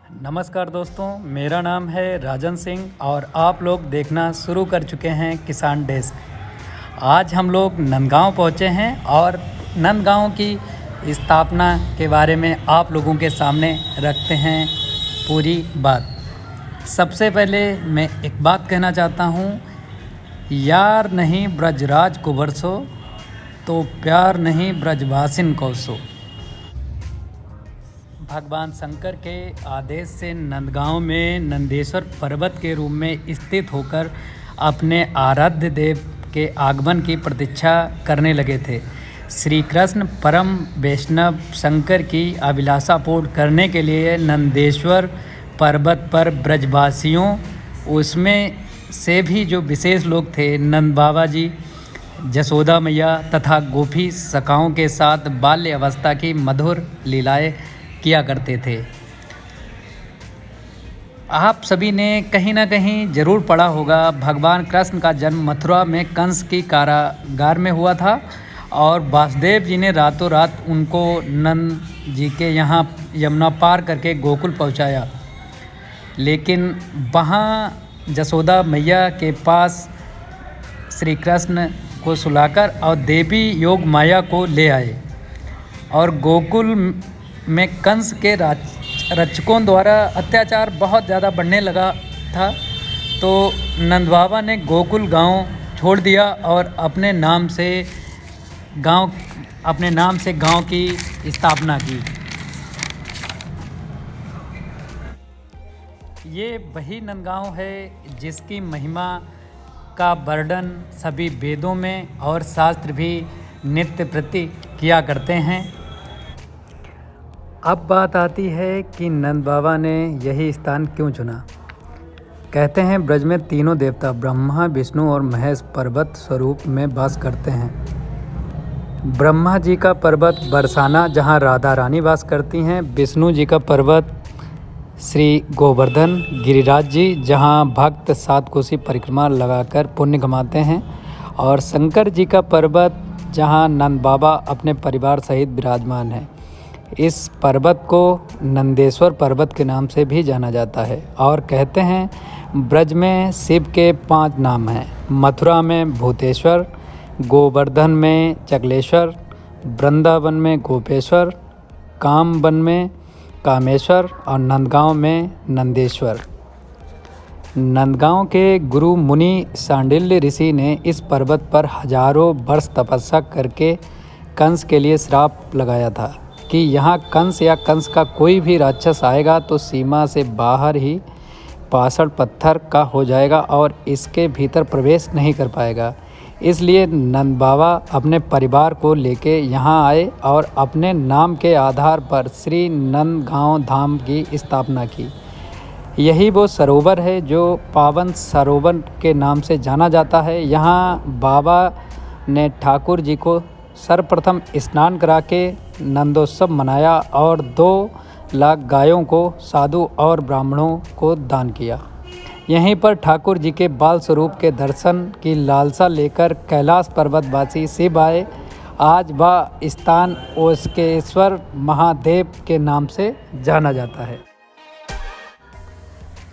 नमस्कार दोस्तों, मेरा नाम है राजन सिंह और आप लोग देखना शुरू कर चुके हैं किसान डेस्क। आज हम लोग नंदगांव पहुंचे हैं और नंदगांव की स्थापना के बारे में आप लोगों के सामने रखते हैं पूरी बात। सबसे पहले मैं एक बात कहना चाहता हूं, यार नहीं ब्रजराज को बरसो तो प्यार नहीं ब्रजवासिन को सो। भगवान शंकर के आदेश से नंदगांव में नंदेश्वर पर्वत के रूप में स्थित होकर अपने आराध्य देव के आगमन की प्रतीक्षा करने लगे थे। श्री कृष्ण परम वैष्णव शंकर की अभिलाषा पूर्ण करने के लिए नंदेश्वर पर्वत पर ब्रजवासियों, उसमें से भी जो विशेष लोग थे, नंद बाबा जी, जसोदा मैया तथा गोपी सखाओं के साथ बाल्य अवस्था की मधुर लीलाएं किया करते थे। आप सभी ने कहीं ना कहीं ज़रूर पढ़ा होगा, भगवान कृष्ण का जन्म मथुरा में कंस की कारागार में हुआ था और वासुदेव जी ने रातों रात उनको नंद जी के यहाँ यमुना पार करके गोकुल पहुँचाया। लेकिन वहाँ जसोदा मैया के पास श्री कृष्ण को सुलाकर और देवी योग माया को ले आए और गोकुल में कंस के रक्षकों द्वारा अत्याचार बहुत ज़्यादा बढ़ने लगा था। तो नंद बाबा ने गोकुल गांव छोड़ दिया और अपने नाम से गांव की स्थापना की। ये वही नंदगांव है जिसकी महिमा का वर्णन सभी वेदों में और शास्त्र भी नित्य प्रति किया करते हैं। अब बात आती है कि नंद बाबा ने यही स्थान क्यों चुना। कहते हैं ब्रज में तीनों देवता ब्रह्मा, विष्णु और महेश पर्वत स्वरूप में वास करते हैं। ब्रह्मा जी का पर्वत बरसाना, जहां राधा रानी वास करती हैं। विष्णु जी का पर्वत श्री गोवर्धन गिरिराज जी, जहां भक्त 7 कोसी परिक्रमा लगाकर पुण्य कमाते हैं। और शंकर जी का पर्वत, जहां नंद बाबा अपने परिवार सहित विराजमान हैं। इस पर्वत को नंदेश्वर पर्वत के नाम से भी जाना जाता है। और कहते हैं ब्रज में शिव के 5 नाम हैं। मथुरा में भूतेश्वर, गोवर्धन में चकलेश्वर, वृंदावन में गोपेश्वर, कामवन में कामेश्वर और नंदगांव में नंदेश्वर। नंदगांव के गुरु मुनि सांडिल्य ऋषि ने इस पर्वत पर हजारों वर्ष तपस्या करके कंस के लिए श्राप लगाया था कि यहाँ कंस या कंस का कोई भी राक्षस आएगा तो सीमा से बाहर ही पाषाण पत्थर का हो जाएगा और इसके भीतर प्रवेश नहीं कर पाएगा। इसलिए नंद बाबा अपने परिवार को लेके यहाँ आए और अपने नाम के आधार पर श्री नंदगांव धाम की स्थापना की। यही वो सरोवर है जो पावन सरोवर के नाम से जाना जाता है। यहाँ बाबा ने ठाकुर जी को सर्वप्रथम स्नान करा के नंदोत्सव मनाया और 2 लाख गायों को साधु और ब्राह्मणों को दान किया। यहीं पर ठाकुर जी के बाल स्वरूप के दर्शन की लालसा लेकर कैलाश पर्वतवासी शिव आए। आज वह स्थान ओस्केश्वर महादेव के नाम से जाना जाता है।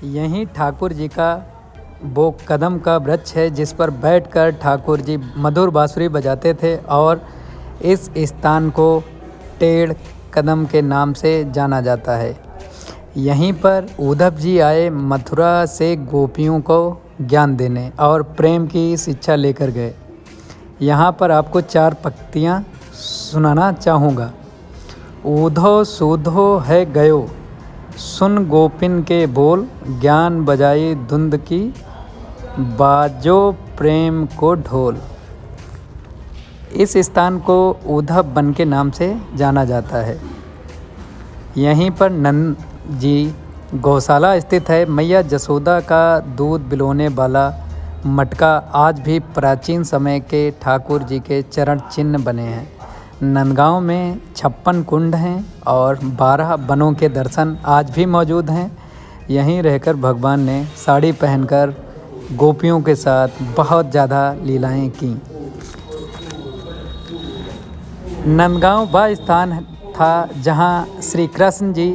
यहीं ठाकुर जी का वो कदम का वृक्ष है जिस पर बैठकर ठाकुर जी मधुर बांसुरी बजाते थे और इस स्थान को टेढ़ कदम के नाम से जाना जाता है। यहीं पर उद्धव जी आए, मथुरा से गोपियों को ज्ञान देने और प्रेम की शिक्षा लेकर गए। यहाँ पर आपको 4 पंक्तियाँ सुनाना चाहूँगा। ऊधो सूधो है गयो, सुन गोपिन के बोल, ज्ञान बजाई धुंध की, बाजो प्रेम को ढोल। इस स्थान को उद्धव वन के नाम से जाना जाता है। यहीं पर नंद जी गौशाला स्थित है। मैया जसोदा का दूध पिलाने वाला मटका आज भी प्राचीन समय के ठाकुर जी के चरण चिन्ह बने हैं। नंदगांव में 56 कुंड हैं और 12 वनों के दर्शन आज भी मौजूद हैं। यहीं रहकर भगवान ने साड़ी पहनकर गोपियों के साथ बहुत ज़्यादा लीलाएं की। नंदगांव वह स्थान था जहां श्री कृष्ण जी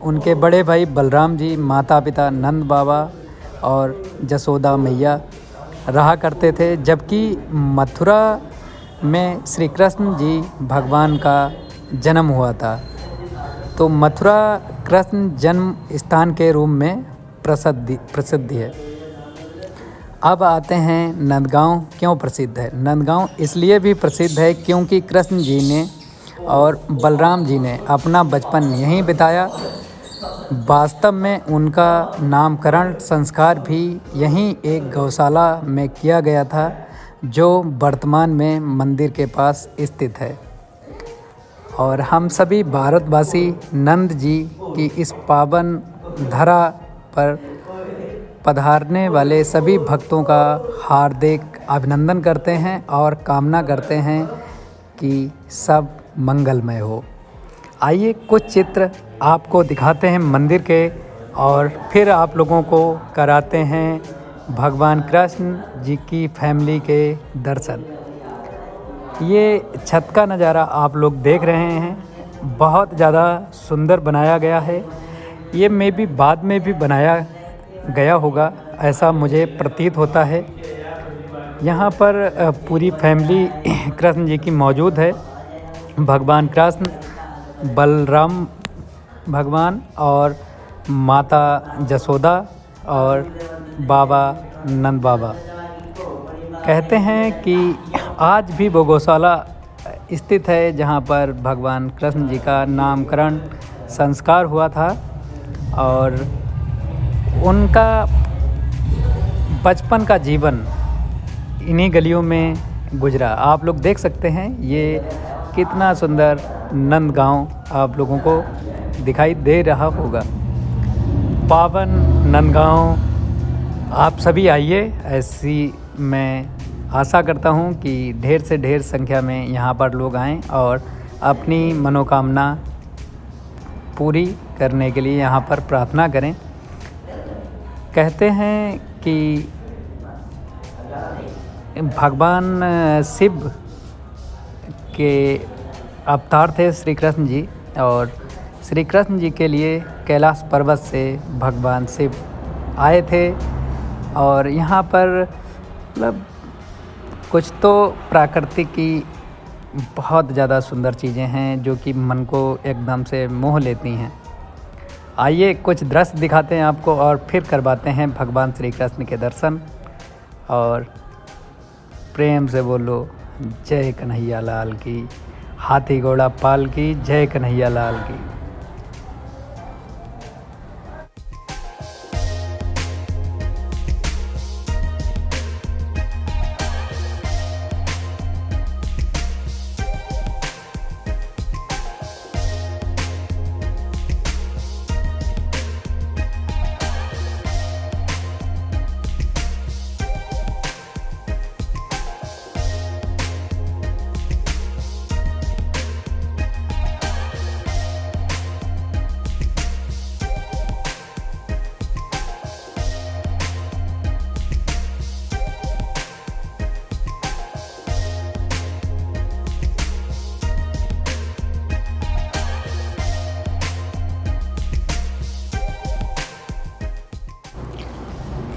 उनके बड़े भाई बलराम जी, माता पिता नंद बाबा और जसोदा मैया रहा करते थे, जबकि मथुरा में श्री कृष्ण जी भगवान का जन्म हुआ था। तो मथुरा कृष्ण जन्म स्थान के रूप में प्रसिद्ध है। अब आते हैं नंदगांव क्यों प्रसिद्ध है। नंदगांव इसलिए भी प्रसिद्ध है क्योंकि कृष्ण जी ने और बलराम जी ने अपना बचपन यहीं बिताया। वास्तव में उनका नामकरण संस्कार भी यहीं एक गौशाला में किया गया था, जो वर्तमान में मंदिर के पास स्थित है। और हम सभी भारतवासी नंद जी की इस पावन धरा पर पधारने वाले सभी भक्तों का हार्दिक अभिनंदन करते हैं और कामना करते हैं कि सब मंगलमय हो। आइए कुछ चित्र आपको दिखाते हैं मंदिर के और फिर आप लोगों को कराते हैं भगवान कृष्ण जी की फैमिली के दर्शन। ये छत का नज़ारा आप लोग देख रहे हैं, बहुत ज़्यादा सुंदर बनाया गया है। ये मे भी बाद में भी बनाया गया होगा, ऐसा मुझे प्रतीत होता है। यहाँ पर पूरी फैमिली कृष्ण जी की मौजूद है। भगवान कृष्ण, बलराम भगवान और माता जसोदा और बाबा नंद बाबा। कहते हैं कि आज भी वो गौशाला स्थित है जहाँ पर भगवान कृष्ण जी का नामकरण संस्कार हुआ था और उनका बचपन का जीवन इन्हीं गलियों में गुजरा। आप लोग देख सकते हैं ये कितना सुंदर नंदगांव आप लोगों को दिखाई दे रहा होगा। पावन नंदगांव आप सभी आइए, ऐसी मैं आशा करता हूँ कि ढेर से ढेर संख्या में यहाँ पर लोग आएँ और अपनी मनोकामना पूरी करने के लिए यहाँ पर प्रार्थना करें। कहते हैं कि भगवान शिव के अवतार थे श्री कृष्ण जी, और श्री कृष्ण जी के लिए कैलाश पर्वत से भगवान शिव आए थे। और यहाँ पर मतलब कुछ तो प्रकृति की बहुत ज़्यादा सुंदर चीज़ें हैं जो कि मन को एकदम से मोह लेती हैं। आइए कुछ दृश्य दिखाते हैं आपको और फिर करवाते हैं भगवान श्री कृष्ण के दर्शन। और प्रेम से बोलो जय कन्हैया लाल की, हाथी घोड़ा पाल की, जय कन्हैया लाल की।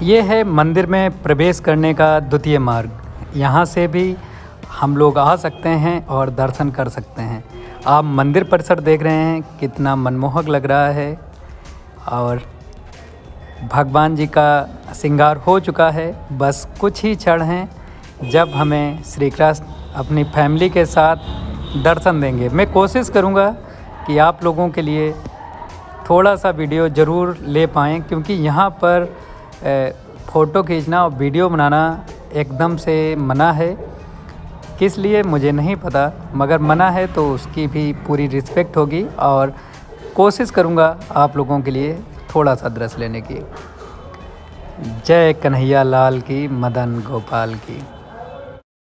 ये है मंदिर में प्रवेश करने का द्वितीय मार्ग। यहाँ से भी हम लोग आ सकते हैं और दर्शन कर सकते हैं। आप मंदिर परिसर देख रहे हैं, कितना मनमोहक लग रहा है। और भगवान जी का श्रृंगार हो चुका है, बस कुछ ही क्षण हैं जब हमें श्री कृष्ण अपनी फैमिली के साथ दर्शन देंगे। मैं कोशिश करूँगा कि आप लोगों के लिए थोड़ा सा वीडियो ज़रूर ले पाएँ, क्योंकि यहाँ पर फ़ोटो खींचना और वीडियो बनाना एकदम से मना है। किस लिए मुझे नहीं पता, मगर मना है तो उसकी भी पूरी रिस्पेक्ट होगी और कोशिश करूँगा आप लोगों के लिए थोड़ा सा दृश्य लेने की। जय कन्हैया लाल की, मदन गोपाल की।